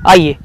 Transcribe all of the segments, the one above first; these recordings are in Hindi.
आइए।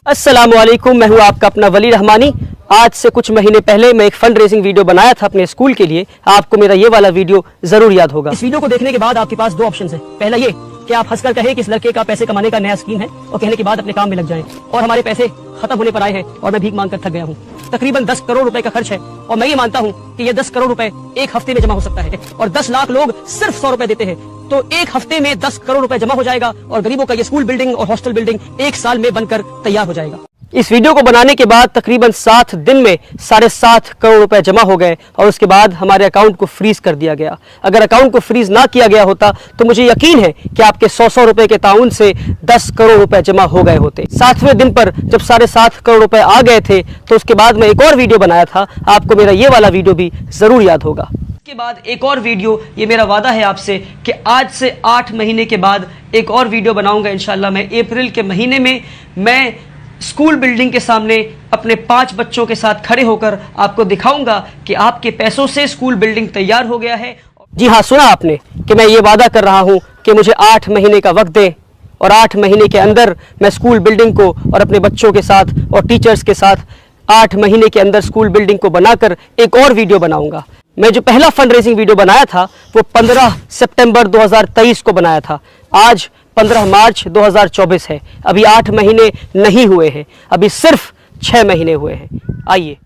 अस्सलामुअलैकुम, मैं हूं आपका अपना वली रहमानी। आज से कुछ महीने पहले मैं एक फंड रेजिंग वीडियो बनाया था अपने स्कूल के लिए। आपको मेरा ये वाला वीडियो जरूर याद होगा। इस वीडियो को देखने के बाद आपके पास दो ऑप्शन है। पहला ये कि आप हंसकर कहें कि इस लड़के का पैसे कमाने का नया स्कीम है और कहने के बाद अपने काम में लग जाएं। और हमारे पैसे खत्म होने पर आए हैं और मैं भीख मांगकर थक गया हूँ। तकरीबन 10 करोड़ रुपए का खर्च है और मैं ये मानता हूँ कि ये 10 करोड़ रुपए एक हफ्ते में जमा हो सकता है और 10 लाख लोग सिर्फ 100 रुपए देते हैं तो एक हफ्ते में 10 करोड़ रुपए जमा हो जाएगा और गरीबों का ये स्कूल बिल्डिंग और हॉस्टल बिल्डिंग एक साल में बनकर तैयार हो जाएगा। इस वीडियो को बनाने के बाद तकरीबन 7 दिन में 7.5 करोड़ रुपए जमा हो गए और उसके बाद हमारे अकाउंट को फ्रीज कर दिया गया। अगर अकाउंट को फ्रीज ना किया गया होता तो मुझे यकीन है कि आपके 100 रुपए के ताउन से 10 करोड़ रुपए जमा हो गए होते। 7वें दिन पर जब 7.5 करोड़ रुपए आ गए थे तो उसके बाद मैं एक और वीडियो बनाया था। आपको मेरा ये वाला वीडियो भी जरूर याद होगा। उसके बाद एक और वीडियो, ये मेरा वादा है आपसे कि आज से 8 महीने के बाद एक और वीडियो बनाऊंगा इंशाल्लाह। मैं अप्रैल के महीने में मैं स्कूल बिल्डिंग के सामने अपने 5 बच्चों के साथ खड़े होकर आपको दिखाऊंगा कि आपके पैसों से स्कूल बिल्डिंग तैयार हो गया है। जी हाँ, सुना आपने कि मैं ये वादा कर रहा हूं कि मुझे 8 महीने का वक्त दें और 8 महीने के अंदर मैं स्कूल बिल्डिंग को और अपने बच्चों के साथ और टीचर्स के साथ 8 महीने के अंदर स्कूल बिल्डिंग को बनाकर एक और वीडियो बनाऊंगा। मैं जो पहला फंड रेजिंग वीडियो बनाया था वो 15 सितंबर 2023 को बनाया था। आज 15 मार्च 2024 है। अभी 8 महीने नहीं हुए हैं, अभी सिर्फ 6 महीने हुए हैं। आइए।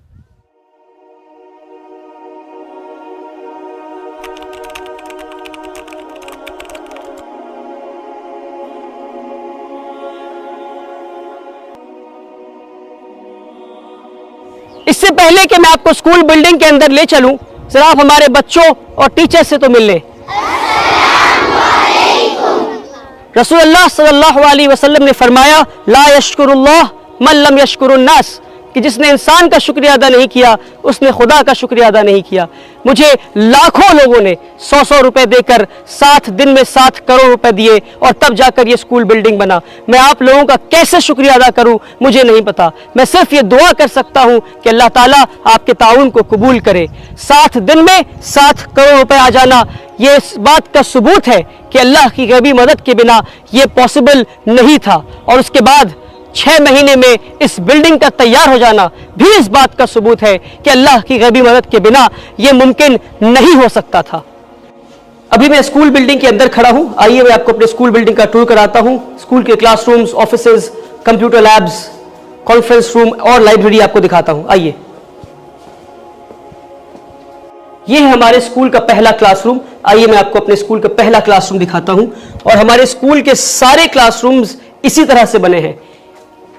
इससे पहले कि मैं आपको स्कूल बिल्डिंग के अंदर ले चलूं, जरा आप हमारे बच्चों और टीचर से तो मिल लें। रसूलुल्लाह सल्लल्लाहु अलैहि वसल्लम ने फरमाया, ला यशकुरुल्लाह मन लम यशकुरुन्नास, कि जिसने इंसान का शुक्रिया अदा नहीं किया उसने खुदा का शुक्रिया अदा नहीं किया। मुझे लाखों लोगों ने 100 रुपए देकर 7 दिन में 7 करोड़ रुपए दिए और तब जाकर ये स्कूल बिल्डिंग बना। मैं आप लोगों का कैसे शुक्रिया अदा करूं मुझे नहीं पता। मैं सिर्फ ये दुआ कर सकता हूं कि अल्लाह ताला आपके ताउन को कबूल करे। 7 दिन में 7 करोड़ रुपए आ जाना ये इस बात का सबूत है कि अल्लाह की गैबी मदद के बिना ये पॉसिबल नहीं था और उसके बाद 6 महीने में इस बिल्डिंग का तैयार हो जाना भी इस बात का सबूत है कि अल्लाह की गैबी मदद के बिना यह मुमकिन नहीं हो सकता था। अभी मैं स्कूल बिल्डिंग के अंदर खड़ा हूं। आइए मैं आपको अपने स्कूल बिल्डिंग का टूर कराता हूं। स्कूल के classrooms, offices, computer labs, conference room और लाइब्रेरी आपको दिखाता हूं। आइए। यह है हमारे स्कूल का पहला क्लासरूम। आइए मैं आपको अपने स्कूल का पहला क्लासरूम दिखाता हूं और हमारे स्कूल के सारे क्लासरूम्स इसी तरह से बने हैं।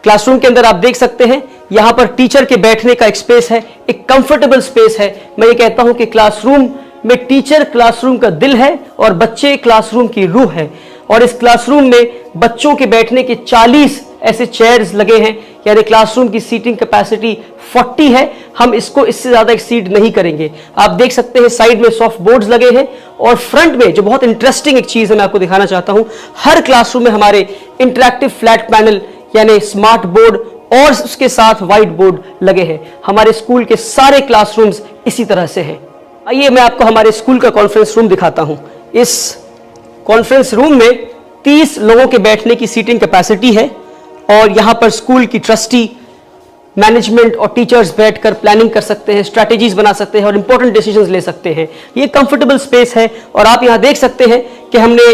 क्लासरूम के अंदर आप देख सकते हैं यहां पर टीचर के बैठने का एक स्पेस है, एक कंफर्टेबल स्पेस है। मैं ये कहता हूं कि क्लासरूम में टीचर क्लासरूम का दिल है और बच्चे क्लासरूम की रूह है। और इस क्लासरूम में बच्चों के बैठने के 40 ऐसे चेयर्स लगे हैं, यानी क्लासरूम की सीटिंग कैपेसिटी 40 है। हम इसको इससे ज्यादा एक्सीड नहीं करेंगे। आप देख सकते हैं साइड में सॉफ्ट बोर्ड्स लगे हैं और फ्रंट में जो बहुत इंटरेस्टिंग एक चीज है मैं आपको दिखाना चाहता हूं, हर क्लासरूम में हमारे इंटरैक्टिव फ्लैट पैनल यानी स्मार्ट बोर्ड और उसके साथ व्हाइट बोर्ड लगे हैं। हमारे स्कूल के सारे क्लासरूम्स इसी तरह से हैं। आइए मैं आपको हमारे स्कूल का कॉन्फ्रेंस रूम दिखाता हूं। इस कॉन्फ्रेंस रूम में 30 लोगों के बैठने की सीटिंग कैपेसिटी है और यहां पर स्कूल की ट्रस्टी, मैनेजमेंट और टीचर्स बैठकर प्लानिंग कर सकते हैं, स्ट्रैटेजीज बना सकते हैं और इंपॉर्टेंट डिसीजंस ले सकते हैं। ये कंफर्टेबल स्पेस है और आप यहां देख सकते हैं कि हमने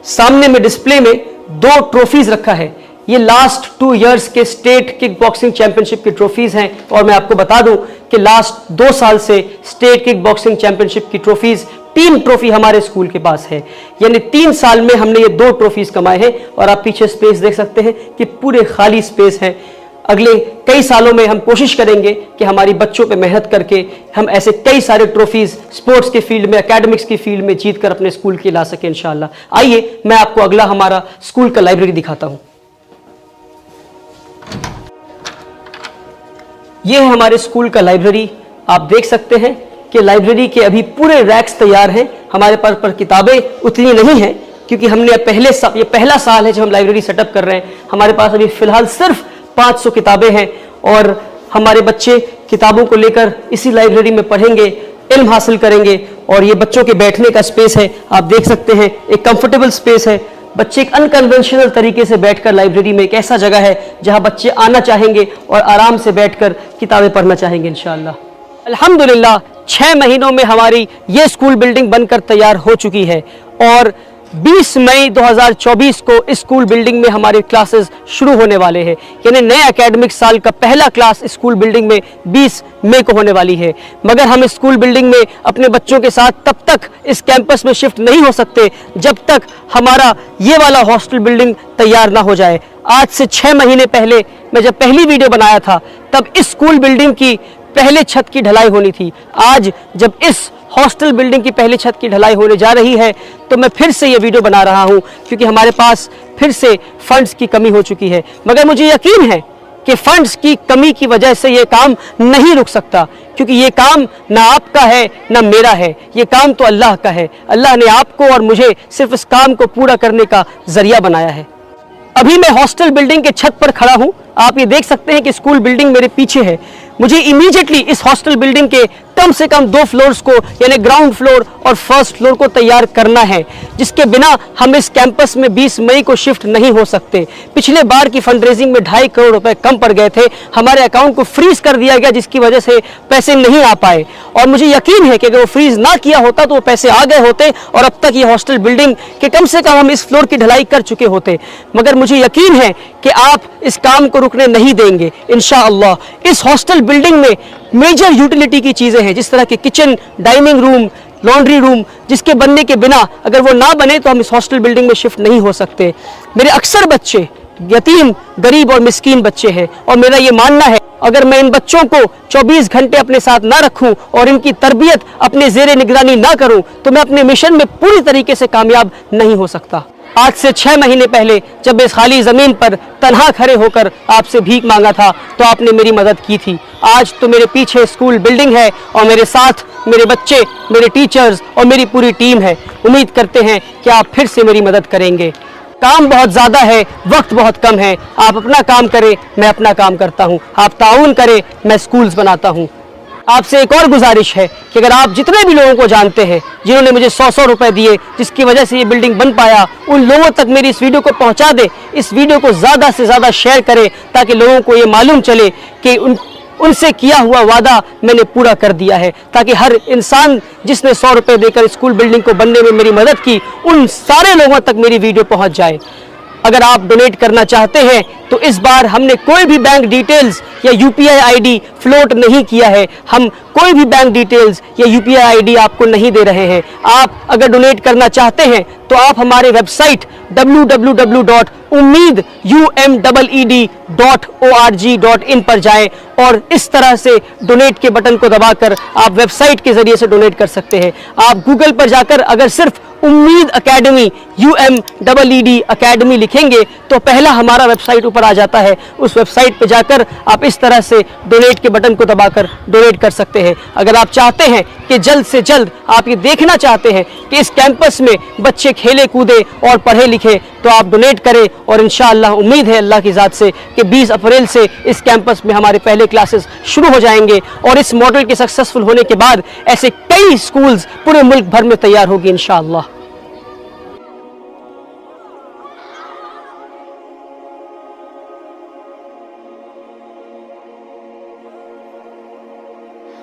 सामने में डिस्प्ले में 2 ट्रॉफीज रखा है। ये लास्ट 2 इयर्स के स्टेट किक बॉक्सिंग चैंपियनशिप की ट्रॉफीज हैं और मैं आपको बता दूं कि लास्ट 2 साल से स्टेट किक बॉक्सिंग चैंपियनशिप की ट्रॉफीज 3 ट्रॉफी हमारे स्कूल के पास है। यानी 3 साल में हमने ये 2 ट्रॉफीज कमाए हैं और आप पीछे स्पेस देख सकते हैं कि पूरे खाली स्पेस है। अगले कई सालों में हम कोशिश करेंगे कि हमारी बच्चों पे मेहनत करके हम ऐसे कई सारे ट्रॉफीज स्पोर्ट्स के फील्ड में, एकेडमिक्स की फील्ड में जीत कर अपने स्कूल के ला सके इंशाल्लाह। आइए मैं आपको अगला हमारा स्कूल का लाइब्रेरी दिखाता हूं। यह है हमारे स्कूल का लाइब्रेरी। आप देख सकते हैं कि लाइब्रेरी के अभी पूरे रैक्स तैयार हैं। हमारे पास पर किताबें उतनी नहीं हैं क्योंकि हमने ये पहला साल है जब हम लाइब्रेरी सेटअप कर रहे हैं। हमारे पास अभी फिलहाल सिर्फ 500 किताबें हैं और हमारे बच्चे किताबों को लेकर इसी लाइब्रेरी में पढ़ेंगे, इल्म हासिल करेंगे। और ये बच्चों के बैठने का स्पेस है, आप देख सकते हैं, एक कंफर्टेबल स्पेस है। बच्चे एक अनकन्वेंशनल तरीके से बैठकर लाइब्रेरी में, एक ऐसा जगह है जहां बच्चे आना चाहेंगे और आराम से बैठकर किताबें पढ़ना चाहेंगे इंशाअल्लाह। अल्हम्दुलिल्लाह 6 महीनों में हमारी ये स्कूल बिल्डिंग बनकर तैयार हो चुकी है और 20 मई 2024 को इस स्कूल बिल्डिंग में हमारे क्लासेस शुरू होने वाले हैं। यानी नए एकेडमिक साल का पहला क्लास स्कूल बिल्डिंग में 20 मई को होने वाली है। मगर हम इस स्कूल बिल्डिंग में अपने बच्चों के साथ तब तक इस कैंपस में शिफ्ट नहीं हो सकते जब तक हमारा ये वाला हॉस्टल बिल्डिंग तैयार ना हो जाए। आज से 6 महीने पहले मैं जब पहली वीडियो बनाया था तब इस स्कूल बिल्डिंग की पहले छत की ढलाई होनी थी। आज जब इस हॉस्टल बिल्डिंग की पहली छत की ढलाई होने जा रही है तो मैं फिर से ये वीडियो बना रहा हूं क्योंकि हमारे पास फिर से फंड्स की कमी हो चुकी है। मगर मुझे यकीन है कि फंड्स की कमी की वजह से ये काम नहीं रुक सकता, क्योंकि ये काम ना आपका है ना मेरा है, ये काम तो अल्लाह का है। अल्लाह ने आपको और मुझे सिर्फ इस काम को पूरा करने का जरिया बनाया है। अभी मैं हॉस्टल बिल्डिंग के छत पर खड़ा हूं, आप ये देख सकते हैं कि स्कूल बिल्डिंग मेरे पीछे है। मुझे इमीडिएटली इस हॉस्टल बिल्डिंग के कम से कम 2 फ्लोर्स को, यानी ग्राउंड फ्लोर और फर्स्ट फ्लोर को तैयार करना है, जिसके बिना हम इस कैंपस में 20 मई को शिफ्ट नहीं हो सकते। पिछले बार की फंड रेजिंग में 2.5 करोड़ रुपए कम पड़ गए थे, हमारे अकाउंट को फ्रीज कर दिया गया जिसकी वजह से पैसे नहीं आ पाए। और मुझे यकीन है कि अगर वो फ्रीज ना किया होता तो वो पैसे आ गए होते और अब तक ये हॉस्टल बिल्डिंग के कम से कम हम इस फ्लोर की ढलाई कर चुके होते। मगर मुझे यकीन है कि आप इस काम को रुकने नहीं देंगे इंशाअल्लाह। इस हॉस्टल बिल्डिंग में मेजर यूटिलिटी की चीजें हैं, जिस तरह के kitchen, dining room, laundry room, जिसके बनने के बिना अगर वो ना बने तो हम इस हॉस्टल बिल्डिंग में शिफ्ट नहीं हो सकते। मेरे अक्सर बच्चे यतीम, गरीब और मिस्कीन बच्चे हैं और मेरा ये मानना है अगर मैं इन बच्चों को 24 घंटे अपने साथ ना रखूं और इनकी तरबियत अपने ज़ेरे निगरानी ना करूं तो मैं अपने मिशन में पूरी तरीके से कामयाब नहीं हो सकता। आज से 6 महीने पहले जब इस खाली जमीन पर तन्हा खड़े होकर आपसे भीख मांगा था तो आपने मेरी मदद की थी। आज तो मेरे पीछे स्कूल बिल्डिंग है और मेरे साथ मेरे बच्चे, मेरे टीचर्स और मेरी पूरी टीम है। उम्मीद करते हैं कि आप फिर से मेरी मदद करेंगे। काम बहुत ज़्यादा है, वक्त बहुत कम है। आप अपना काम करें, मैं अपना काम करता हूँ। आप ताउन करें, मैं स्कूल्स बनाता हूँ। आपसे एक और गुजारिश है कि अगर आप जितने भी लोगों को जानते हैं जिन्होंने मुझे 100-100 रुपए दिए जिसकी वजह से ये बिल्डिंग बन पाया, उन लोगों तक मेरी इस वीडियो को पहुंचा दे। इस वीडियो को ज़्यादा से ज़्यादा शेयर करें ताकि लोगों को ये मालूम चले कि उनसे किया हुआ वादा मैंने पूरा कर दिया है, ताकि हर इंसान जिसने 100 रुपए देकर स्कूल बिल्डिंग को बनने में मेरी मदद की, उन सारे लोगों तक मेरी वीडियो पहुंच जाए। अगर आप डोनेट करना चाहते हैं तो इस बार हमने कोई भी बैंक डिटेल्स या यूपीआई आईडी फ्लोट नहीं किया है। हम कोई भी बैंक डिटेल्स या यूपीआई आईडी आपको नहीं दे रहे हैं। आप अगर डोनेट करना चाहते हैं तो आप हमारे वेबसाइट www.umeed.org.in पर जाएं और इस तरह से डोनेट के बटन को दबाकर आप वेबसाइट के जरिए से डोनेट कर सकते हैं। आप गूगल पर जाकर अगर सिर्फ उम्मीद अकेडमी UMEED अकेडमी लिखेंगे तो पहला हमारा वेबसाइट ऊपर आ जाता है। उस वेबसाइट पर जाकर आप इस तरह से डोनेट के बटन को दबाकर डोनेट कर सकते हैं। अगर आप चाहते हैं कि जल्द से जल्द आप ये देखना चाहते हैं कि इस कैंपस में बच्चे खेले कूदे और पढ़े लिखे तो आप डोनेट करें और इंशाअल्लाह उम्मीद है अल्लाह की ज़ात से कि 20 अप्रैल से इस कैंपस में हमारे पहले क्लासेस शुरू हो जाएंगे और इस मॉडल के सक्सेसफुल होने के बाद ऐसे कई स्कूल्स पूरे मुल्क भर में तैयार होगी इंशाअल्लाह।